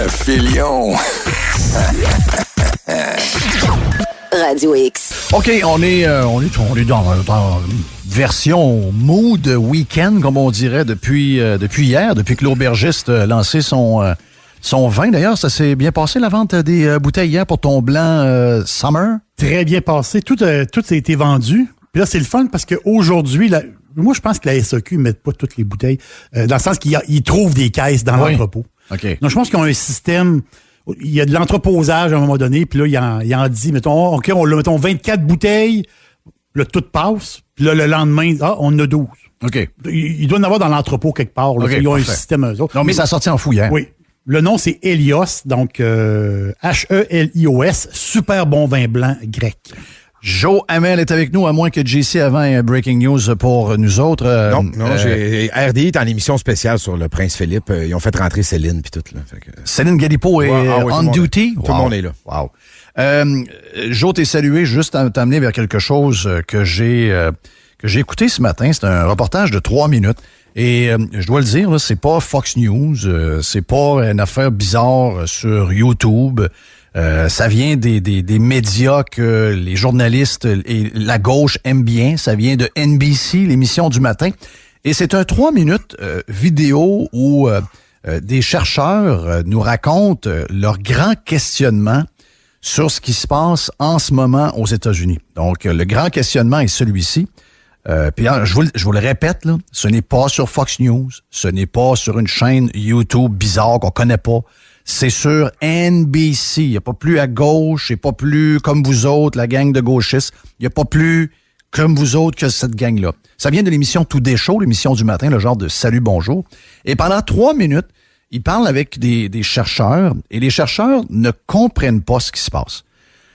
Filion. Radio X. OK, on est dans version mood week-end, comme on dirait, depuis hier, depuis que l'aubergiste a lancé son vin. D'ailleurs, ça s'est bien passé, la vente des bouteilles hier pour ton blanc Summer? Très bien passé. Tout a été vendu. Puis là, c'est le fun parce qu'aujourd'hui, moi, je pense que la SAQ ne met pas toutes les bouteilles, dans le sens qu'ils trouvent des caisses dans l'entrepôt. OK. Donc, je pense qu'ils ont un système. Il y a de l'entreposage à un moment donné, puis là, il en dit, mettons, OK, mettons 24 bouteilles, là, tout passe, puis là, le lendemain, on en a 12. OK. Il doit en avoir dans l'entrepôt quelque part. Là, OK, ils ont parfait. un système, eux autres. Non, mais ça a sorti en fouillant. Oui. Le nom, c'est Helios, donc Helios, super bon vin blanc grec. Joe Hamel est avec nous, à moins que JC avant un breaking news pour nous autres. J'ai RDI est en émission spéciale sur le Prince Philippe. Ils ont fait rentrer Céline puis tout. Là. Céline Galipo est on duty. Tout le monde est là. Wow. Joe, t'es salué juste à t'amener vers quelque chose que j'ai écouté ce matin. C'est un reportage de 3 minutes. Et je dois le dire, là, c'est pas Fox News, c'est pas une affaire bizarre sur YouTube. Ça vient des médias que les journalistes et la gauche aiment bien. Ça vient de NBC, l'émission du matin. Et c'est un 3 minutes vidéo où des chercheurs nous racontent leur grand questionnement sur ce qui se passe en ce moment aux États-Unis. Donc, le grand questionnement est celui-ci. Puis je vous le répète, là, ce n'est pas sur Fox News, ce n'est pas sur une chaîne YouTube bizarre qu'on connaît pas. C'est sur NBC. Il n'y a pas plus à gauche, il n'y a pas plus comme vous autres, la gang de gauchistes. Il n'y a pas plus comme vous autres que cette gang-là. Ça vient de l'émission Today Show, l'émission du matin, le genre de Salut, bonjour. Et pendant 3 minutes, ils parlent avec des chercheurs et les chercheurs ne comprennent pas ce qui se passe.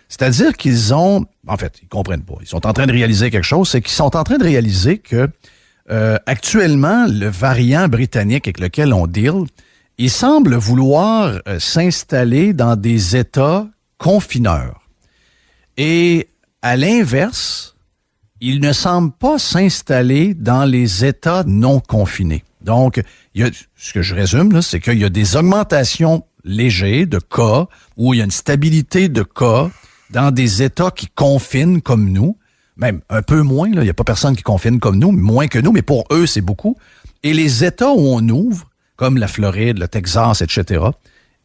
C'est-à-dire qu'ils ont... En fait, ils comprennent pas. Ils sont en train de réaliser quelque chose. C'est qu'ils sont en train de réaliser que actuellement, le variant britannique avec lequel on deal, il semble vouloir s'installer dans des États confineurs. Et à l'inverse, il ne semble pas s'installer dans les États non confinés. Donc, ce que je résume, là, c'est qu'il y a des augmentations légères de cas, où il y a une stabilité de cas dans des États qui confinent comme nous, même un peu moins, là, il n'y a pas personne qui confine comme nous, moins que nous, mais pour eux, c'est beaucoup. Et les États où on ouvre, comme la Floride, le Texas, etc.,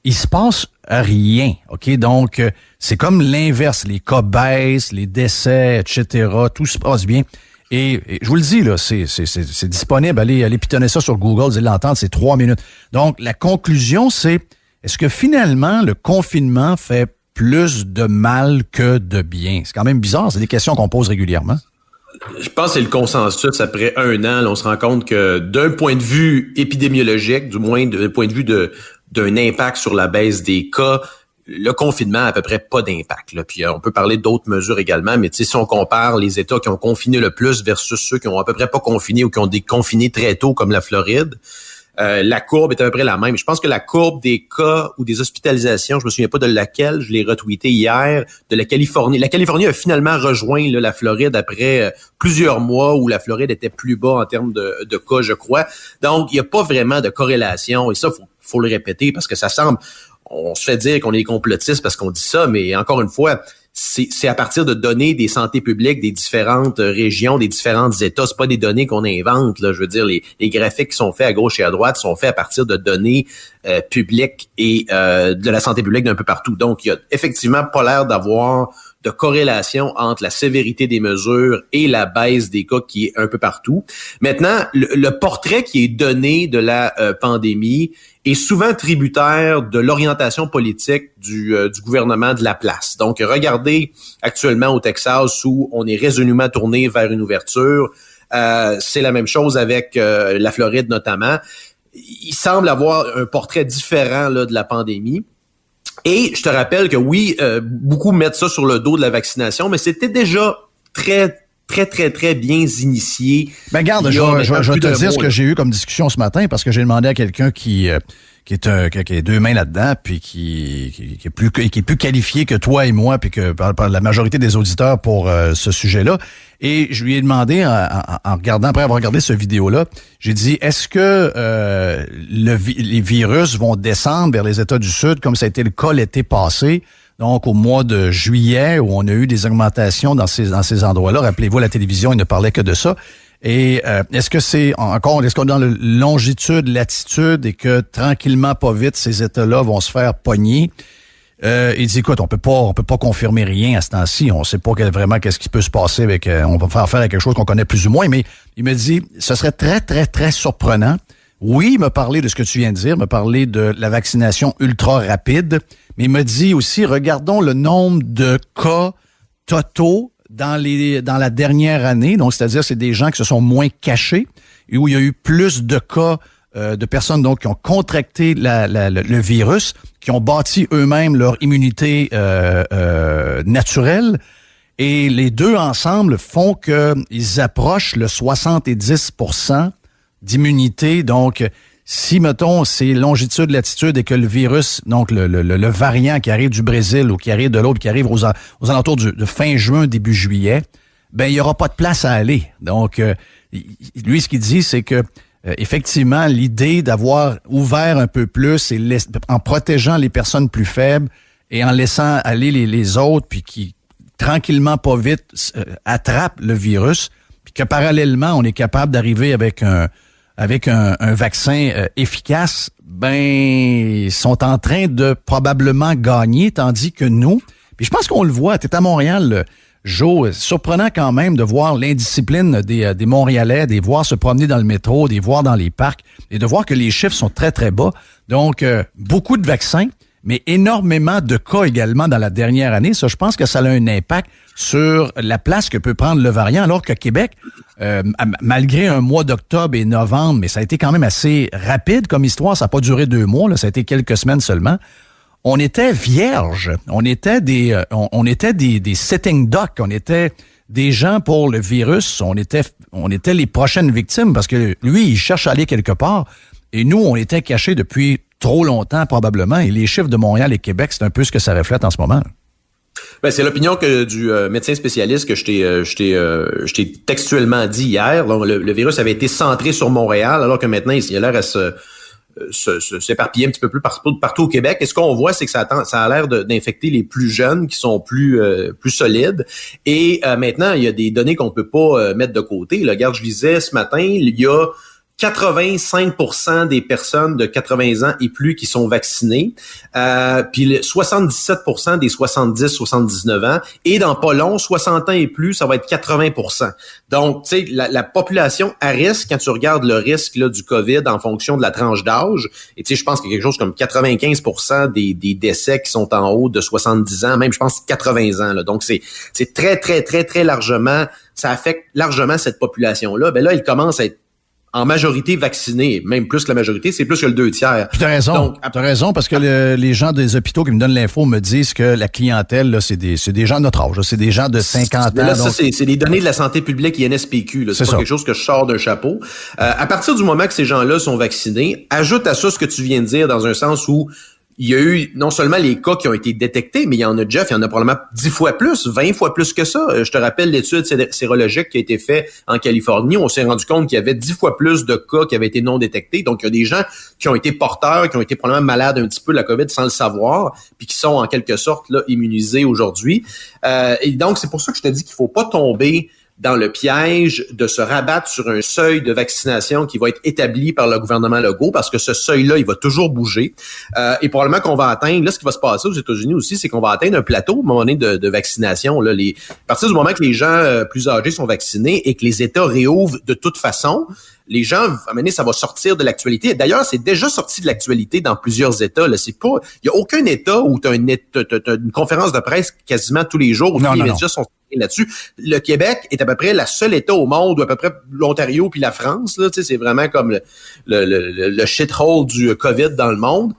il se passe rien, OK? Donc, c'est comme l'inverse. Les cas baissent, les décès, etc., tout se passe bien. Et je vous le dis, là, c'est disponible. Allez pitonner ça sur Google, vous allez l'entendre, c'est 3 minutes. Donc, la conclusion, c'est, est-ce que finalement, le confinement fait plus de mal que de bien? C'est quand même bizarre, c'est des questions qu'on pose régulièrement. Je pense que c'est le consensus après 1 an. Là, on se rend compte que d'un point de vue épidémiologique, du moins d'un point de vue d'un impact sur la baisse des cas, le confinement a à peu près pas d'impact. Là. Puis on peut parler d'autres mesures également, mais si on compare les États qui ont confiné le plus versus ceux qui ont à peu près pas confiné ou qui ont déconfiné très tôt, comme la Floride, la courbe est à peu près la même. Je pense que la courbe des cas ou des hospitalisations, je me souviens pas de laquelle, je l'ai retweeté hier, de la Californie. La Californie a finalement rejoint là, la Floride après plusieurs mois où la Floride était plus bas en termes de cas, je crois. Donc, il n'y a pas vraiment de corrélation. Et ça, faut le répéter parce que ça semble... On se fait dire qu'on est complotiste parce qu'on dit ça, mais encore une fois... C'est à partir de données des santé publiques des différentes régions, des différents États. C'est pas des données qu'on invente. Là. Je veux dire, les graphiques qui sont faits à gauche et à droite sont faits à partir de données publiques et de la santé publique d'un peu partout. Donc, il y a effectivement pas l'air d'avoir de corrélation entre la sévérité des mesures et la baisse des cas qui est un peu partout. Maintenant, le portrait qui est donné de la pandémie est souvent tributaire de l'orientation politique du gouvernement de la place. Donc, regardez actuellement au Texas où on est résolument tourné vers une ouverture. C'est la même chose avec la Floride notamment. Il semble avoir un portrait différent là, de la pandémie. Et je te rappelle que oui, beaucoup mettent ça sur le dos de la vaccination, mais c'était déjà très très, très, très bien initiés. Ben garde, je vais te dire ce que j'ai eu comme discussion ce matin parce que j'ai demandé à quelqu'un qui a deux mains là-dedans, puis qui est plus qualifié que toi et moi, puis que par la majorité des auditeurs pour ce sujet-là. Et je lui ai demandé, en regardant, après avoir regardé cette vidéo-là, j'ai dit, est-ce que les virus vont descendre vers les États du Sud, comme ça a été le cas l'été passé, donc au mois de juillet, où on a eu des augmentations dans ces endroits-là. Rappelez-vous, la télévision, il ne parlait que de ça. Et est-ce qu'on est dans le longitude, latitude, et que tranquillement, pas vite, ces États-là vont se faire pogner? Il dit, écoute, on peut pas confirmer rien à ce temps-ci. On sait pas vraiment qu'est-ce qui peut se passer avec. On va faire affaire à quelque chose qu'on connaît plus ou moins. Mais il me dit, ce serait très, très, très surprenant. Oui, il m'a parlé de ce que tu viens de dire, il m'a parlé de la vaccination ultra rapide, mais il me dit aussi, regardons le nombre de cas totaux dans la dernière année. Donc, c'est-à-dire, c'est des gens qui se sont moins cachés et où il y a eu plus de cas de personnes donc qui ont contracté le virus, qui ont bâti eux-mêmes leur immunité naturelle. Et les deux ensemble font qu'ils approchent le 70% d'immunité. Donc, si, mettons, c'est longitude, latitude et que le virus, donc le variant qui arrive du Brésil ou qui arrive de l'autre, qui arrive aux alentours de fin juin, début juillet, ben il n'y aura pas de place à aller. Donc, lui, ce qu'il dit, c'est que effectivement, l'idée d'avoir ouvert un peu plus et en protégeant les personnes plus faibles et en laissant aller les autres, puis qui, tranquillement, pas vite, attrapent le virus, puis que parallèlement, on est capable d'arriver avec un vaccin efficace, ben, ils sont en train de probablement gagner, tandis que nous, puis je pense qu'on le voit, t'es à Montréal, Joe, surprenant quand même de voir l'indiscipline des Montréalais, des voir se promener dans le métro, des voir dans les parcs, et de voir que les chiffres sont très, très bas. Donc, beaucoup de vaccins, mais énormément de cas également dans la dernière année. Ça, je pense que ça a un impact sur la place que peut prendre le variant, alors que Québec, malgré un mois d'octobre et novembre, mais ça a été quand même assez rapide comme histoire, ça n'a pas duré 2 mois, là, ça a été quelques semaines seulement. On était vierges, on était des sitting ducks, on était des gens pour le virus, on était les prochaines victimes parce que lui, il cherche à aller quelque part et nous, on était cachés depuis trop longtemps probablement et les chiffres de Montréal et Québec, c'est un peu ce que ça reflète en ce moment. Ben, c'est l'opinion du médecin spécialiste que je t'ai textuellement dit hier. Donc, le virus avait été centré sur Montréal alors que maintenant, il a l'air à s'éparpiller un petit peu plus partout au Québec. Et ce qu'on voit, c'est que ça a l'air d'infecter les plus jeunes qui sont plus solides. Et maintenant, il y a des données qu'on peut pas mettre de côté. Là, regarde, je lisais ce matin, il y a 85% des personnes de 80 ans et plus qui sont vaccinées, puis 77% des 70-79 ans, et dans pas long, 60 ans et plus, ça va être 80%. Donc, tu sais, la population à risque, quand tu regardes le risque là, du COVID en fonction de la tranche d'âge, et tu sais, je pense qu'il y a quelque chose comme 95% des décès qui sont en haut de 70 ans, même je pense 80 ans. Là. Donc, c'est très, très, très, très largement, ça affecte largement cette population-là. Ben là, il commence à être en majorité vaccinés, même plus que la majorité, c'est plus que le 2/3. Puis t'as raison, donc, t'as raison, parce que les gens des hôpitaux qui me donnent l'info me disent que la clientèle, là, c'est des gens de notre âge, là, c'est des gens de 50 ans. Là, donc... ça, c'est des données de la santé publique INSPQ, là, c'est pas quelque chose que je sors d'un chapeau. À partir du moment que ces gens-là sont vaccinés, ajoute à ça ce que tu viens de dire dans un sens où il y a eu non seulement les cas qui ont été détectés, mais il y en a, Jeff, il y en a probablement 10 fois plus, 20 fois plus que ça. Je te rappelle l'étude sérologique qui a été faite en Californie. On s'est rendu compte qu'il y avait 10 fois plus de cas qui avaient été non détectés. Donc, il y a des gens qui ont été porteurs, qui ont été probablement malades un petit peu de la COVID sans le savoir, puis qui sont en quelque sorte là immunisés aujourd'hui. Et donc, c'est pour ça que je te dis qu'il faut pas tomber dans le piège de se rabattre sur un seuil de vaccination qui va être établi par le gouvernement Legault, parce que ce seuil-là, il va toujours bouger. Et probablement qu'on va atteindre, là, ce qui va se passer aux États-Unis aussi, c'est qu'on va atteindre un plateau à un moment donné de vaccination. Là, à partir du moment que les gens plus âgés sont vaccinés et que les États réouvrent de toute façon, les gens, à un moment donné, ça va sortir de l'actualité. D'ailleurs, c'est déjà sorti de l'actualité dans plusieurs États. Là, c'est pas, il y a aucun État où t'as une conférence de presse quasiment tous les jours où tous les médias sont là-dessus. Le Québec est à peu près la seule État au monde, ou à peu près l'Ontario puis la France. Là, c'est vraiment comme le shithole du COVID dans le monde.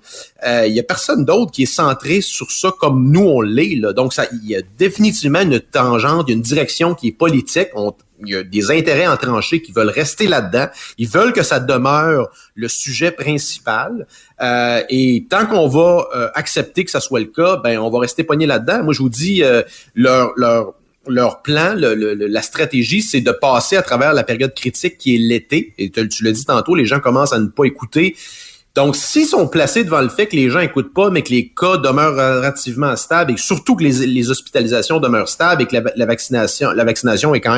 Il y a personne d'autre qui est centré sur ça comme nous on l'est. Là. Donc, il y a définitivement une tangente, une direction qui est politique. il y a des intérêts entranchés qui veulent rester là-dedans. Ils veulent que ça demeure le sujet principal. Et tant qu'on va accepter que ça soit le cas, ben on va rester pogné là-dedans. Moi, je vous dis, leur plan, la stratégie, c'est de passer à travers la période critique qui est l'été. Et tu l'as dit tantôt, les gens commencent à ne pas écouter. Donc, s'ils sont placés devant le fait que les gens n'écoutent pas, mais que les cas demeurent relativement stables et surtout que les hospitalisations demeurent stables et que la vaccination est quand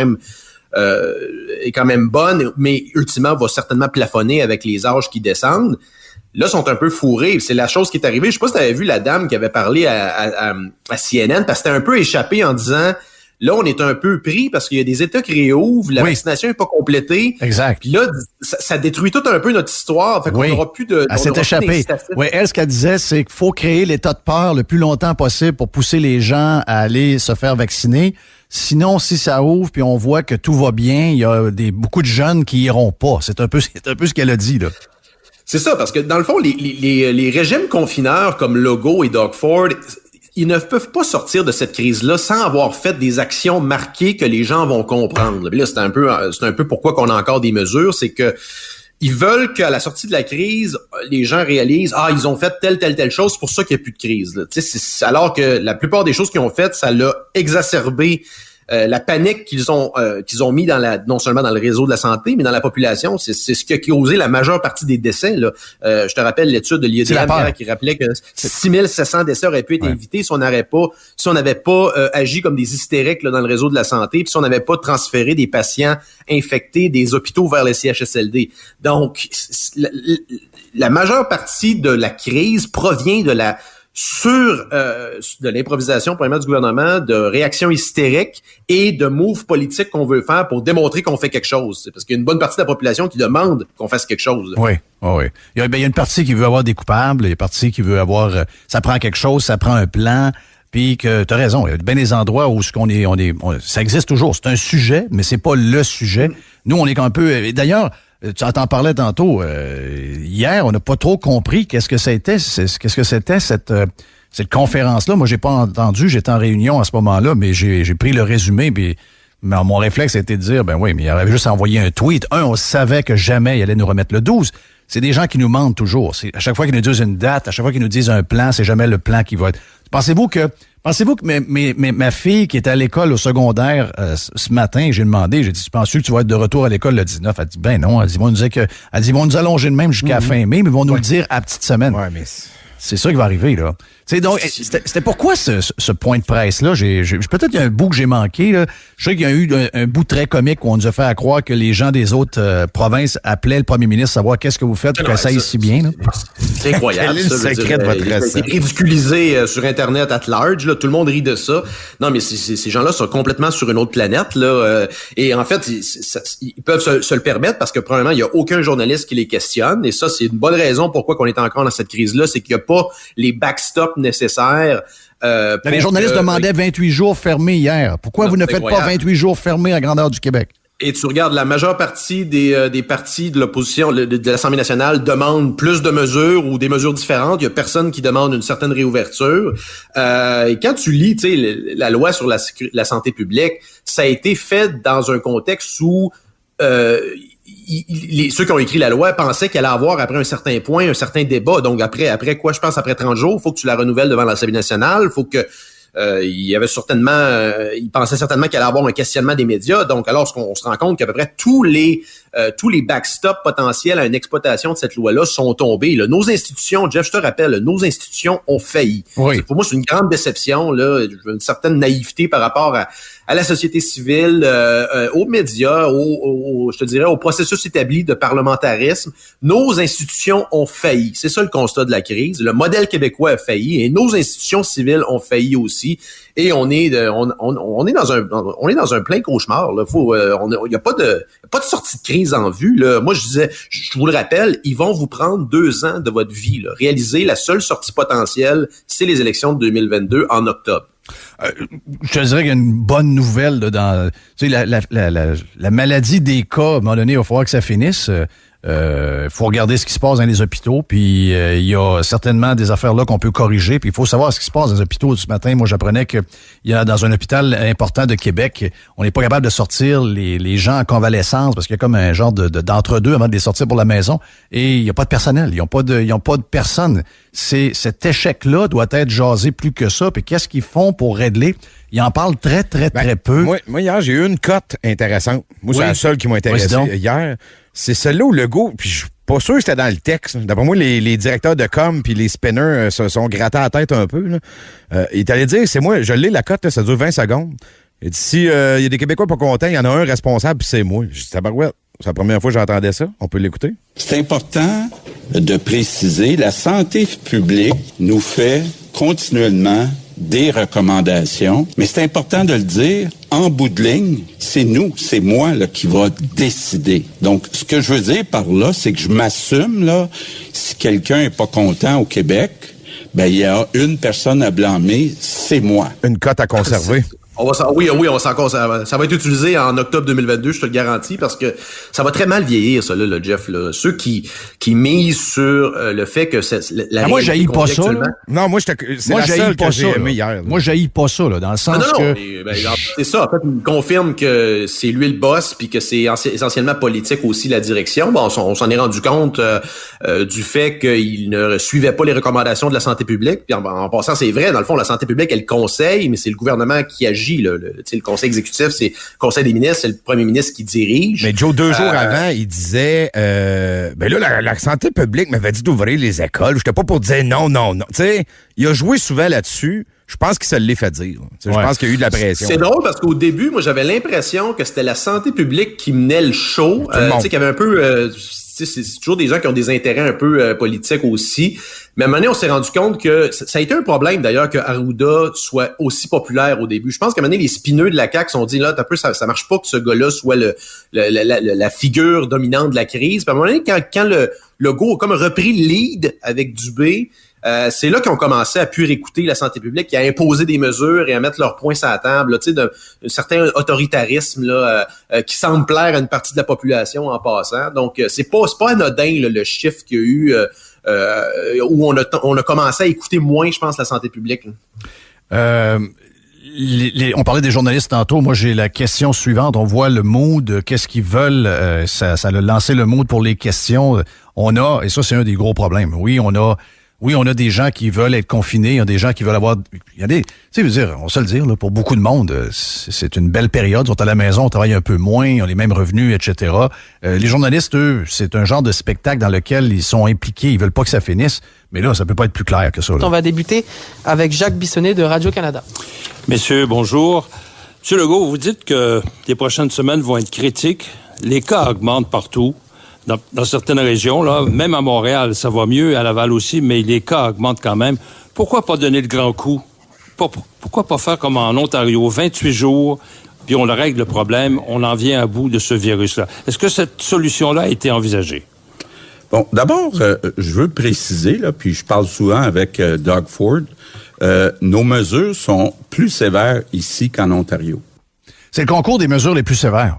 même bonne, mais ultimement va certainement plafonner avec les âges qui descendent, là, sont un peu fourrés. C'est la chose qui est arrivée. Je sais pas si tu avais vu la dame qui avait parlé à CNN, parce que c'était un peu échappé en disant... Là, on est un peu pris parce qu'il y a des États qui réouvrent, la vaccination n'est pas complétée. Exact. Puis là, ça détruit tout un peu notre histoire. Fait qu'on n'aura plus de... Elle s'est échappée. Oui, elle, ce qu'elle disait, c'est qu'il faut créer l'état de peur le plus longtemps possible pour pousser les gens à aller se faire vacciner. Sinon, si ça ouvre puis on voit que tout va bien, il y a beaucoup de jeunes qui iront pas. C'est un peu ce qu'elle a dit, là. C'est ça, parce que dans le fond, les régimes confineurs comme Legault et Doug Ford... Ils ne peuvent pas sortir de cette crise-là sans avoir fait des actions marquées que les gens vont comprendre. Là, c'est un peu pourquoi qu'on a encore des mesures, c'est que ils veulent qu'à la sortie de la crise, les gens réalisent ils ont fait telle chose, c'est pour ça qu'il n'y a plus de crise. Là. Alors que la plupart des choses qu'ils ont faites, ça l'a exacerbé. La panique qu'ils ont mis non seulement dans le réseau de la santé, mais dans la population, c'est ce qui a causé la majeure partie des décès. Là. Je te rappelle l'étude de l'IEDM qui rappelait que 6700 décès auraient pu être évités si on n'avait pas agi comme des hystériques là, dans le réseau de la santé, puis si on n'avait pas transféré des patients infectés des hôpitaux vers les CHSLD. Donc, la majeure partie de la crise provient de de l'improvisation premièrement du gouvernement, de réactions hystériques et de moves politiques qu'on veut faire pour démontrer qu'on fait quelque chose. C'est parce qu'il y a une bonne partie de la population qui demande qu'on fasse quelque chose. Oui. Il y a une partie qui veut avoir des coupables, il y a une partie qui veut avoir... ça prend quelque chose, ça prend un plan, puis que tu as raison, il y a bien des endroits où ça existe toujours. C'est un sujet, mais c'est pas le sujet. Nous, on est un peu... D'ailleurs, tu en parlais tantôt. Hier, on n'a pas trop compris qu'est-ce que c'était cette conférence-là. Moi, j'ai pas entendu. J'étais en réunion à ce moment-là, mais j'ai pris le résumé. Puis mon réflexe a été de dire, ben oui, mais il avait juste envoyé un tweet. On savait que jamais il allait nous remettre le 12. C'est des gens qui nous mentent toujours. À chaque fois qu'ils nous disent une date, à chaque fois qu'ils nous disent un plan, c'est jamais le plan qui va être. Pensez-vous que ma fille qui était à l'école au secondaire ce matin, j'ai demandé, j'ai dit, penses-tu que tu vas être de retour à l'école le 19? Elle dit, ben non. Elle dit, ils vont nous allonger de même jusqu'à la fin mai, mais ils vont nous le dire à petite semaine. Ouais, mais c'est ça qui va arriver, là. Donc, c'était pourquoi ce point de presse-là? Peut-être qu'il y a un bout que j'ai manqué, là. Je sais qu'il y a eu un bout très comique où on nous a fait croire que les gens des autres provinces appelaient le premier ministre savoir qu'est-ce que vous faites pour que ça aille si bien, là. C'est incroyable. Quel est le secret de votre recette? C'est ridiculisé sur Internet at large, là. Tout le monde rit de ça. Non, mais ces gens-là sont complètement sur une autre planète, là. Et en fait, ils peuvent se le permettre parce que, premièrement, il n'y a aucun journaliste qui les questionne. Et ça, c'est une bonne raison pourquoi on est encore dans cette crise-là. C'est qu'il n'y a pas les backstops nécessaires. Les journalistes demandaient 28 jours fermés hier. Pourquoi vous ne faites pas 28 jours fermés à grandeur du Québec? Et tu regardes, la majeure partie des partis de l'opposition de l'Assemblée nationale demandent plus de mesures ou des mesures différentes. Il y a personne qui demande une certaine réouverture. Et quand tu lis, tu sais, la loi sur la santé publique, ça a été fait dans un contexte où ceux qui ont écrit la loi pensaient qu'elle allait avoir, après un certain point, un certain débat. Donc, après quoi, je pense, après 30 jours, il faut que tu la renouvelles devant l'Assemblée nationale. Il faut que il y avait certainement, il pensait certainement qu'il allait avoir un questionnement des médias. Donc, alors, on se rend compte qu'à peu près tous les backstops potentiels à une exploitation de cette loi-là sont tombés. Là. Nos institutions, Jeff, je te rappelle, nos institutions ont failli. Oui. Pour moi, c'est une grande déception, là, une certaine naïveté par rapport à la société civile, aux médias, je te dirais, au processus établi de parlementarisme. Nos institutions ont failli. C'est ça le constat de la crise. Le modèle québécois a failli et nos institutions civiles ont failli aussi. Et on est dans un plein cauchemar. Là. Il y a pas de sortie de crise en vue. Là. Moi, je vous le rappelle, ils vont vous prendre 2 ans de votre vie. Là. Réaliser la seule sortie potentielle, c'est les élections de 2022 en octobre. Je te dirais qu'il y a une bonne nouvelle là, dans la maladie des cas. À un moment donné, il va falloir que ça finisse. faut regarder ce qui se passe dans les hôpitaux, puis il y a certainement des affaires là qu'on peut corriger, puis il faut savoir ce qui se passe dans les hôpitaux. Ce matin, moi, j'apprenais qu'il y a dans un hôpital important de Québec, on n'est pas capable de sortir les gens en convalescence parce qu'il y a comme un genre d'entre-deux avant de les sortir pour la maison, et il n'y a pas de personnel, ils n'ont pas de personne. Cet échec-là doit être jasé plus que ça, puis qu'est-ce qu'ils font pour régler? Ils en parlent très peu. Moi, hier, j'ai eu une cote intéressante. Moi, c'est la seule qui m'a intéressé hier. C'est celle-là où le go, puis je suis pas sûr que c'était dans le texte. D'après moi, les directeurs de com puis les spinners se sont grattés à la tête un peu. Là. Il t'allait dire, c'est moi, je l'ai la cote, ça dure 20 secondes. Il dit, si il y a des Québécois pas contents, il y en a un responsable, puis c'est moi. Je dis, tabarouette, c'est la première fois que j'entendais ça. On peut l'écouter. C'est important de préciser, la santé publique nous fait continuellement des recommandations, mais c'est important de le dire, en bout de ligne, c'est moi là, qui va décider. Donc, ce que je veux dire par là, c'est que je m'assume, là, si quelqu'un est pas content au Québec, ben il y a une personne à blâmer, c'est moi. Une cote à conserver. Oui, on s'en conserve. Ça va être utilisé en octobre 2022, je te le garantis, parce que ça va très mal vieillir, ça, là, Jeff. Là. Ceux qui misent sur le fait que moi, j'haïs pas ça. Non, moi, c'est la seule que j'ai aimé hier. Là. Moi, j'haïs pas ça, là, dans le sens que... c'est ça. En fait, il confirme que c'est lui le boss, puis que c'est essentiellement politique aussi, la direction. Bon, on s'en est rendu compte du fait qu'il ne suivait pas les recommandations de la santé publique. Puis en passant, c'est vrai, dans le fond, la santé publique, elle conseille, mais c'est le gouvernement qui agit. Le conseil exécutif, c'est le conseil des ministres, c'est le premier ministre qui dirige. Mais Joe, 2 jours avant, il disait ben là, la santé publique m'avait dit d'ouvrir les écoles. J'étais pas pour dire non. Tu sais, il a joué souvent là-dessus. Je pense qu'il se l'est fait dire. Je pense qu'il y a eu de la pression. C'est drôle parce qu'au début, moi, j'avais l'impression que c'était la santé publique qui menait le show. Tu sais, qu'il y avait un peu... c'est toujours des gens qui ont des intérêts un peu politiques aussi. Mais à un moment donné, on s'est rendu compte que ça a été un problème, d'ailleurs, que Arruda soit aussi populaire au début. Je pense qu'à un moment donné, les spineux de la CAQ se sont dit, là, ça marche pas que ce gars-là soit la figure dominante de la crise. Puis à un moment donné, quand le Legault a comme repris le lead avec Dubé, c'est là qu'ils ont commencé à plus écouter la santé publique, à imposer des mesures et à mettre leurs points sur la table, tu sais, d'un certain autoritarisme là, qui semble plaire à une partie de la population en passant. Donc, c'est pas anodin là, le chiffre qu'il y a eu où on a commencé à écouter moins, je pense, la santé publique. On parlait des journalistes tantôt. Moi, j'ai la question suivante. On voit le mood, qu'est-ce qu'ils veulent. Ça a lancé le mood pour les questions. Et ça, c'est un des gros problèmes. Oui, on a des gens qui veulent être confinés, il y a des gens qui veulent avoir... Il y a des... Tu sais, je veux dire, on sait le dire, là, pour beaucoup de monde, c'est une belle période. Ils sont à la maison, on travaille un peu moins, ils ont les mêmes revenus, etc. Les journalistes, eux, c'est un genre de spectacle dans lequel ils sont impliqués, ils veulent pas que ça finisse. Mais là, ça peut pas être plus clair que ça. Là. On va débuter avec Jacques Bissonnet de Radio-Canada. Messieurs, bonjour. Monsieur Legault, vous dites que les prochaines semaines vont être critiques. Les cas augmentent partout. Dans certaines régions, là, même à Montréal, ça va mieux, à Laval aussi, mais les cas augmentent quand même. Pourquoi pas donner le grand coup? Pourquoi pas faire comme en Ontario, 28 jours, puis on règle le problème, on en vient à bout de ce virus-là? Est-ce que cette solution-là a été envisagée? Bon, d'abord, je veux préciser, là, puis je parle souvent avec Doug Ford, nos mesures sont plus sévères ici qu'en Ontario. C'est le concours des mesures les plus sévères.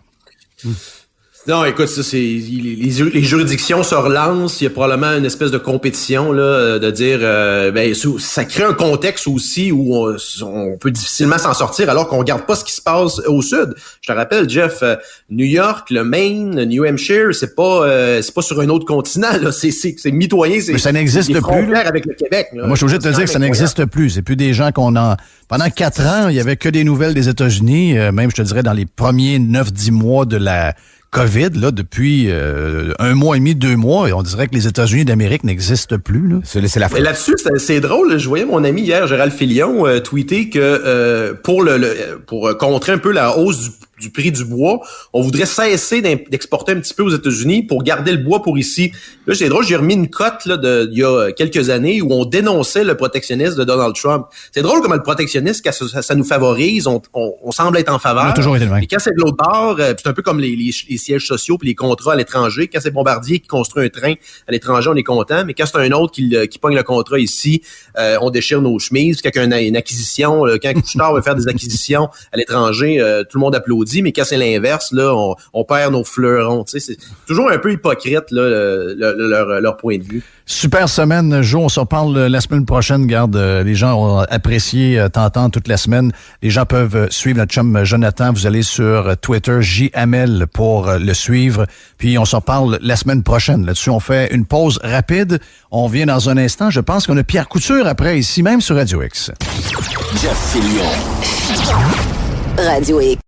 Non, écoute, ça, les juridictions se relancent. Il y a probablement une espèce de compétition là, de dire, ça crée un contexte aussi où on peut difficilement s'en sortir alors qu'on regarde pas ce qui se passe au sud. Je te rappelle, Jeff, New York, le Maine, New Hampshire, c'est pas sur un autre continent. Là, c'est mitoyen. Mais ça n'existe plus. Avec le Québec. Là. Moi, je suis obligé de te dire que ça n'existe plus. C'est plus des gens qu'on en. Pendant 4 ans, il y avait que des nouvelles des États-Unis. Même, je te dirais, dans les premiers 9-10 mois de la COVID, là, depuis 1 mois et demi, 2 mois, et on dirait que les États-Unis d'Amérique n'existent plus. Là. C'est la Mais là-dessus, c'est drôle. Je voyais mon ami hier, Gérald Filion, tweeter que pour contrer un peu la hausse du prix du bois, on voudrait cesser d'exporter un petit peu aux États-Unis pour garder le bois pour ici. Là, c'est drôle, j'ai remis une cote là, il y a quelques années où on dénonçait le protectionnisme de Donald Trump. C'est drôle comment le protectionnisme, ça nous favorise, on semble être en faveur. On a toujours été le même. Et quand c'est de l'autre bord, c'est un peu comme les sièges sociaux puis les contrats à l'étranger. Quand c'est Bombardier qui construit un train à l'étranger, on est content. Mais quand c'est un autre qui pogne le contrat ici, on déchire nos chemises. Quand il y a une acquisition, quand Couche-Tard veut faire des acquisitions à l'étranger, tout le monde applaudit. applaudit, mais quand c'est l'inverse, là, on perd nos fleurons. Tu sais, c'est toujours un peu hypocrite, là, leur point de vue. Super semaine, Joe. On se reparle la semaine prochaine. Garde, les gens ont apprécié t'entendre toute la semaine. Les gens peuvent suivre notre chum Jonathan. Vous allez sur Twitter, JAmel, pour le suivre. Puis on se reparle la semaine prochaine. Là-dessus, on fait une pause rapide. On revient dans un instant. Je pense qu'on a Pierre Couture après, ici même sur Radio X. Jeff Fillion. Radio X.